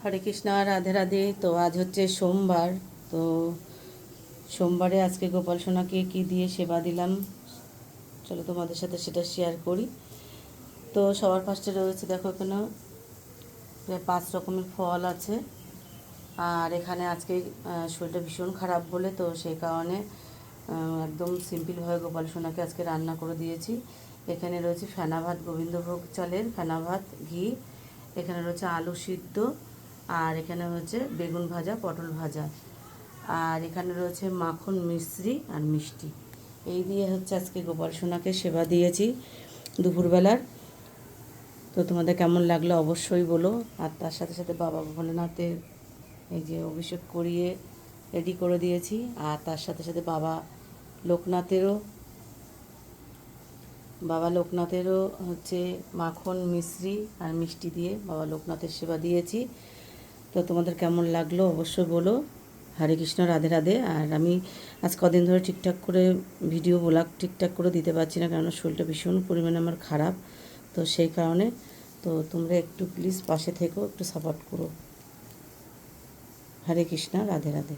হরে কৃষ্ণ, রাধে রাধে। তো আজ হচ্ছে সোমবার। তো সোমবারে আজকে গোপাল সোনাকে কী দিয়ে সেবা দিলাম চলো তোমাদের সাথে সেটা শেয়ার করি। তো সবার ফার্স্টে রয়েছে, দেখো এখানে 5 রকমের ফল আছে। আর এখানে আজকে শরীরটা ভীষণ খারাপ বলে তো সেই কারণে একদম সিম্পলভাবে গোপাল সোনাকে আজকে রান্না করে দিয়েছি। এখানে রয়েছে ফেনা ভাত, গোবিন্দভোগ চালের ফেনা ভাত, ঘি। এখানে রয়েছে আলু সিদ্ধ, আর এখানে হচ্ছে বেগুন ভাজা, পটল ভাজা, আর এখানে রয়েছে মাখন, মিশ্রি আর মিষ্টি। এই দিয়ে হচ্ছে আজকে গোপাল সোনাকে সেবা দিয়েছি দুপুরবেলার। তো তোমাদের কেমন লাগলো অবশ্যই বলো। আর তার সাথে সাথে বাবা ভোলেনাথের এই যে অভিষেক করিয়ে রেডি করে দিয়েছি। আর তার সাথে সাথে বাবা লোকনাথেরও হচ্ছে মাখন, মিশ্রি আর মিষ্টি দিয়ে বাবা লোকনাথের সেবা দিয়েছি। তো তোমাদের কেমন লাগলো অবশ্যই বলো। হরে কৃষ্ণ, রাধে রাধে। আর আমি আজ কদিন ধরে ঠিকঠাক করে ভিডিও ব্লগ ঠিকঠাক করে দিতে পারছি না, কারণ শরীরটা ভীষণ পরিমাণে আমার খারাপ। তো সেই কারণে তো তোমরা একটু প্লিজ পাশে থেকো, একটু সাপোর্ট করো। হরে কৃষ্ণ, রাধে রাধে।